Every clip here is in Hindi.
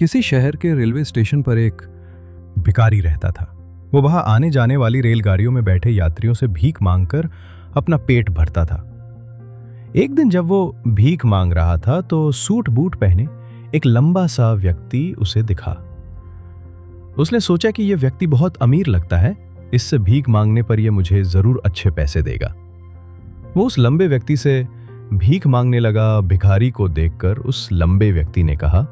किसी शहर के रेलवे स्टेशन पर एक भिखारी रहता था। वो वहां आने जाने वाली रेलगाड़ियों में बैठे यात्रियों से भीख मांगकर अपना पेट भरता था। एक दिन जब वो भीख मांग रहा था तो सूट बूट पहने एक लंबा सा व्यक्ति उसे दिखा। उसने सोचा कि यह व्यक्ति बहुत अमीर लगता है, इससे भीख मांगने पर यह मुझे जरूर अच्छे पैसे देगा। वो उस लंबे व्यक्ति से भीख मांगने लगा। भिखारी को देखकर उस लंबे व्यक्ति ने कहा,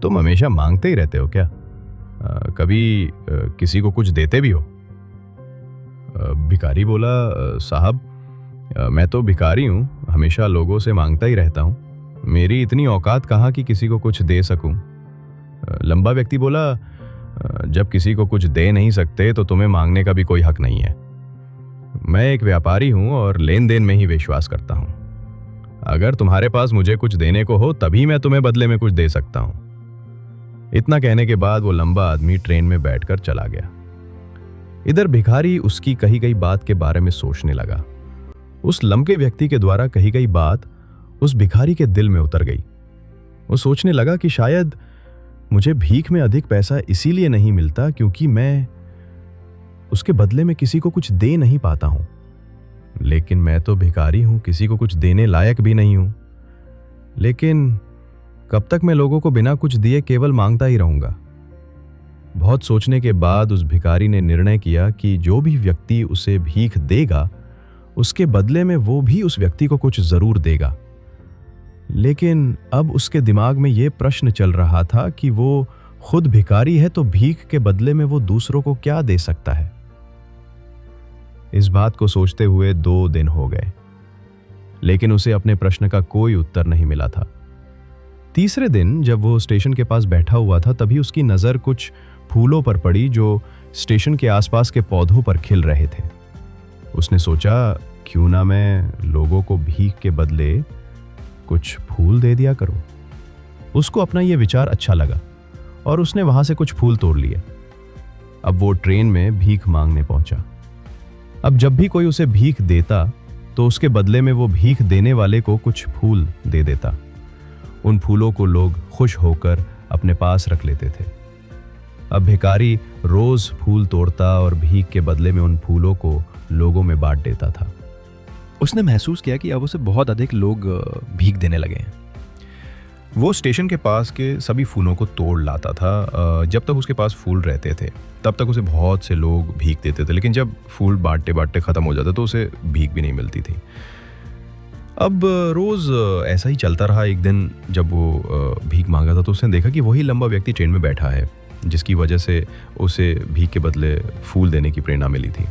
तुम हमेशा मांगते ही रहते हो क्या? कभी किसी को कुछ देते भी हो? भिखारी बोला, साहब मैं तो भिखारी हूँ, हमेशा लोगों से मांगता ही रहता हूँ। मेरी इतनी औकात कहाँ कि किसी को कुछ दे सकूं। लंबा व्यक्ति बोला, जब किसी को कुछ दे नहीं सकते तो तुम्हें मांगने का भी कोई हक नहीं है। मैं एक व्यापारी हूँ और लेन देन में ही विश्वास करता हूँ। अगर तुम्हारे पास मुझे कुछ देने को हो तभी मैं तुम्हें बदले में कुछ दे सकता हूँ। इतना कहने के बाद वो लंबा आदमी ट्रेन में बैठकर चला गया। इधर भिखारी उसकी कही गई बात के बारे में सोचने लगा। उस लंबे व्यक्ति के द्वारा कही गई बात उस भिखारी के दिल में उतर गई। वो सोचने लगा कि शायद मुझे भीख में अधिक पैसा इसीलिए नहीं मिलता क्योंकि मैं उसके बदले में किसी को कुछ दे नहीं पाता हूं। लेकिन मैं तो भिखारी हूं, किसी को कुछ देने लायक भी नहीं हूं। लेकिन कब तक मैं लोगों को बिना कुछ दिए केवल मांगता ही रहूंगा? बहुत सोचने के बाद उस भिखारी ने निर्णय किया कि जो भी व्यक्ति उसे भीख देगा उसके बदले में वो भी उस व्यक्ति को कुछ जरूर देगा। लेकिन अब उसके दिमाग में ये प्रश्न चल रहा था कि वो खुद भिखारी है तो भीख के बदले में वो दूसरों को क्या दे सकता है। इस बात को सोचते हुए 2 दिन हो गए, लेकिन उसे अपने प्रश्न का कोई उत्तर नहीं मिला था। तीसरे दिन जब वो स्टेशन के पास बैठा हुआ था तभी उसकी नजर कुछ फूलों पर पड़ी जो स्टेशन के आसपास के पौधों पर खिल रहे थे। उसने सोचा, क्यों ना मैं लोगों को भीख के बदले कुछ फूल दे दिया करूं। उसको अपना यह विचार अच्छा लगा और उसने वहां से कुछ फूल तोड़ लिए। अब वो ट्रेन में भीख मांगने पहुंचा। अब जब भी कोई उसे भीख देता तो उसके बदले में वो भीख देने वाले को कुछ फूल दे देता। उन फूलों को लोग खुश होकर अपने पास रख लेते थे। अब भिखारी रोज फूल तोड़ता और भीख के बदले में उन फूलों को लोगों में बांट देता था। उसने महसूस किया कि अब उसे बहुत अधिक लोग भीख देने लगे हैं। वो स्टेशन के पास के सभी फूलों को तोड़ लाता था। जब तक उसके पास फूल रहते थे तब तक उसे बहुत से लोग भीख देते थे, लेकिन जब फूल बांटते बांटते ख़त्म हो जाता तो उसे भीख भी नहीं मिलती थी। अब रोज़ ऐसा ही चलता रहा। एक दिन जब वो भीख मांगा था तो उसने देखा कि वही लंबा व्यक्ति ट्रेन में बैठा है जिसकी वजह से उसे भीख के बदले फूल देने की प्रेरणा मिली थी।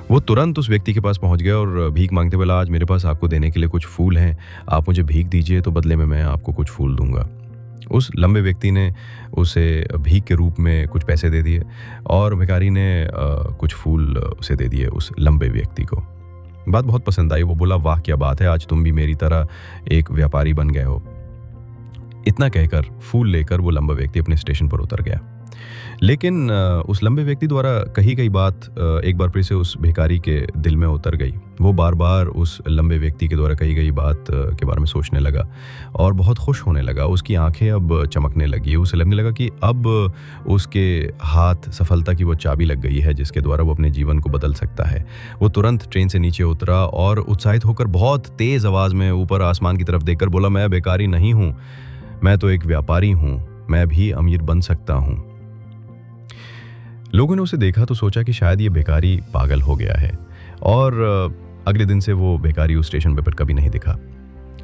वो तुरंत उस व्यक्ति के पास पहुंच गया और भीख मांगते बोला, आज मेरे पास आपको देने के लिए कुछ फूल हैं, आप मुझे भीख दीजिए तो बदले में मैं आपको कुछ फूल दूंगा। उस लंबे व्यक्ति ने उसे भीख के रूप में कुछ पैसे दे दिए और भिखारी ने कुछ फूल उसे दे दिए उस लंबे व्यक्ति को। बात बहुत पसंद आई। वो बोला, वाह क्या बात है, आज तुम भी मेरी तरह एक व्यापारी बन गए हो। इतना कहकर फूल लेकर वो लंबा व्यक्ति अपने स्टेशन पर उतर गया। लेकिन उस लंबे व्यक्ति द्वारा कही गई बात एक बार फिर से उस भिखारी के दिल में उतर गई। वो बार बार उस लंबे व्यक्ति के द्वारा कही गई बात के बारे में सोचने लगा और बहुत खुश होने लगा। उसकी आंखें अब चमकने लगी। उसे लगने लगा कि अब उसके हाथ सफलता की वो चाबी लग गई है जिसके द्वारा वो अपने जीवन को बदल सकता है। वो तुरंत ट्रेन से नीचे उतरा और उत्साहित होकर बहुत तेज़ आवाज़ में ऊपर आसमान की तरफ देखकर बोला, मैं भिखारी नहीं हूँ, मैं तो एक व्यापारी हूँ, मैं भी अमीर बन सकता हूँ। लोगों ने उसे देखा तो सोचा कि शायद ये भिखारी पागल हो गया है और अगले दिन से वो भिखारी उस स्टेशन पर कभी नहीं दिखा।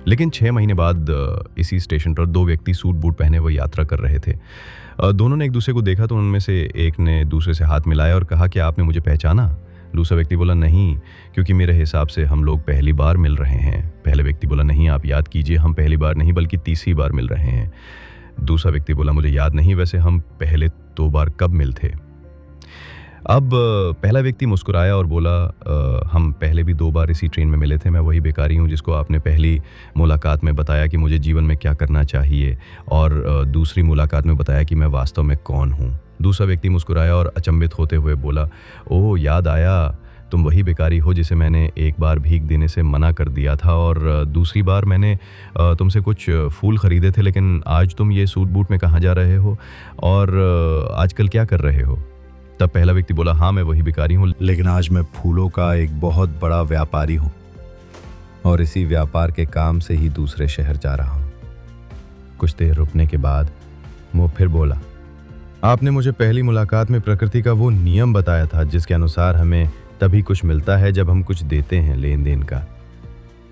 लेकिन 6 महीने बाद इसी स्टेशन पर 2 व्यक्ति सूट बूट पहने हुए यात्रा कर रहे थे। दोनों ने एक दूसरे को देखा तो उनमें से एक ने दूसरे से हाथ मिलाया और कहा कि आपने मुझे पहचाना? दूसरा व्यक्ति बोला, नहीं, क्योंकि मेरे हिसाब से हम लोग पहली बार मिल रहे हैं। पहले व्यक्ति बोला, नहीं, आप याद कीजिए, हम पहली बार नहीं बल्कि तीसरी बार मिल रहे हैं। दूसरा व्यक्ति बोला, मुझे याद नहीं, वैसे हम पहले 2 बार कब मिल थे? अब पहला व्यक्ति मुस्कुराया और बोला, हम पहले भी 2 बार इसी ट्रेन में मिले थे। मैं वही भिखारी हूँ जिसको आपने पहली मुलाकात में बताया कि मुझे जीवन में क्या करना चाहिए और दूसरी मुलाकात में बताया कि मैं वास्तव में कौन हूँ। दूसरा व्यक्ति मुस्कुराया और अचंभित होते हुए बोला, ओह याद आया, तुम वही भिखारी हो जिसे मैंने एक बार भीख देने से मना कर दिया था, और दूसरी बार मैंने तुमसे कुछ फूल खरीदे थे, लेकिन आज तुम ये सूट बूट में कहाँ जा रहे हो और आजकल क्या कर रहे हो? तब पहला व्यक्ति बोला, हाँ मैं वही भिखारी हूँ, लेकिन आज मैं फूलों का एक बहुत बड़ा व्यापारी हूँ और इसी व्यापार के काम से ही दूसरे शहर जा रहा हूँ। कुछ देर रुकने के बाद वो फिर बोला, आपने मुझे पहली मुलाकात में प्रकृति का वो नियम बताया था जिसके अनुसार हमें तभी कुछ मिलता है जब हम कुछ देते हैं, लेन देन का।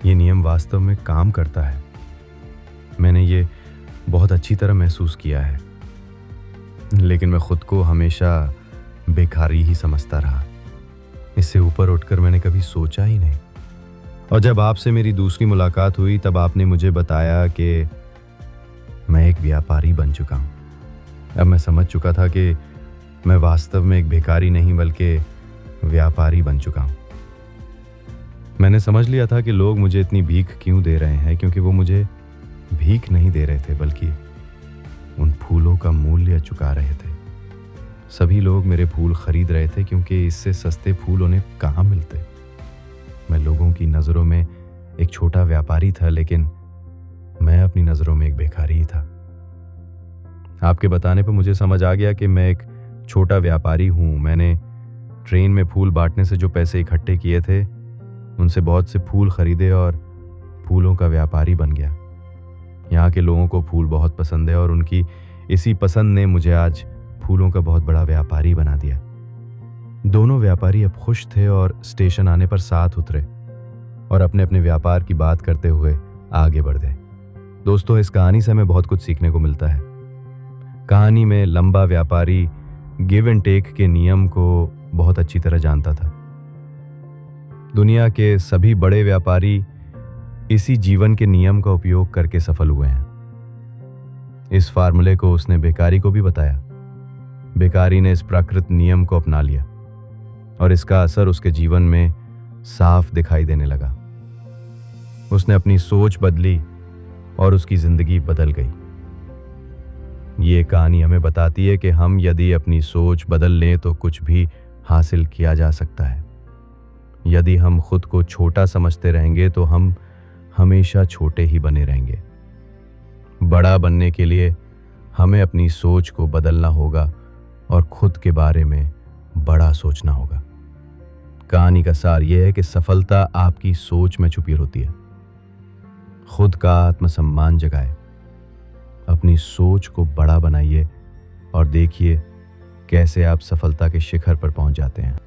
ये नियम वास्तव में काम करता है। मैंने ये बहुत अच्छी तरह महसूस किया है, लेकिन मैं खुद को हमेशा भिखारी ही समझता रहा। इससे ऊपर उठकर मैंने कभी सोचा ही नहीं। और जब आपसे मेरी दूसरी मुलाकात हुई तब आपने मुझे बताया कि मैं एक व्यापारी बन चुका हूँ। अब मैं समझ चुका था कि मैं वास्तव में एक भिखारी नहीं बल्कि व्यापारी बन चुका हूँ। मैंने समझ लिया था कि लोग मुझे इतनी भीख क्यों दे रहे हैं, क्योंकि वो मुझे भीख नहीं दे रहे थे बल्कि उन फूलों का मूल्य चुका रहे थे। सभी लोग मेरे फूल खरीद रहे थे क्योंकि इससे सस्ते फूल उन्हें कहाँ मिलते। मैं लोगों की नज़रों में एक छोटा व्यापारी था, लेकिन मैं अपनी नज़रों में एक भिखारी ही था। आपके बताने पर मुझे समझ आ गया कि मैं एक छोटा व्यापारी हूँ। मैंने ट्रेन में फूल बांटने से जो पैसे इकट्ठे किए थे उनसे बहुत से फूल खरीदे और फूलों का व्यापारी बन गया। यहाँ के लोगों को फूल बहुत पसंद है और उनकी इसी पसंद ने मुझे आज फूलों का बहुत बड़ा व्यापारी बना दिया। दोनों व्यापारी अब खुश थे और स्टेशन आने पर साथ उतरे और अपने अपने व्यापार की बात करते हुए आगे बढ़ गए। दोस्तों, इस कहानी से हमें बहुत कुछ सीखने को मिलता है। कहानी में लंबा व्यापारी गिव एंड टेक के नियम को बहुत अच्छी तरह जानता था। दुनिया के सभी बड़े व्यापारी इसी जीवन के नियम का उपयोग करके सफल हुए हैं। इस फार्मूले को उसने भिखारी को भी बताया। भिखारी ने इस प्राकृत नियम को अपना लिया और इसका असर उसके जीवन में साफ दिखाई देने लगा। उसने अपनी सोच बदली और उसकी जिंदगी बदल गई। ये कहानी हमें बताती है कि हम यदि अपनी सोच बदल लें तो कुछ भी हासिल किया जा सकता है। यदि हम खुद को छोटा समझते रहेंगे तो हम हमेशा छोटे ही बने रहेंगे। बड़ा बनने के लिए हमें अपनी सोच को बदलना होगा और खुद के बारे में बड़ा सोचना होगा। कहानी का सार यह है कि सफलता आपकी सोच में छुपी होती है। खुद का आत्मसम्मान जगाए, अपनी सोच को बड़ा बनाइए और देखिए कैसे आप सफलता के शिखर पर पहुंच जाते हैं।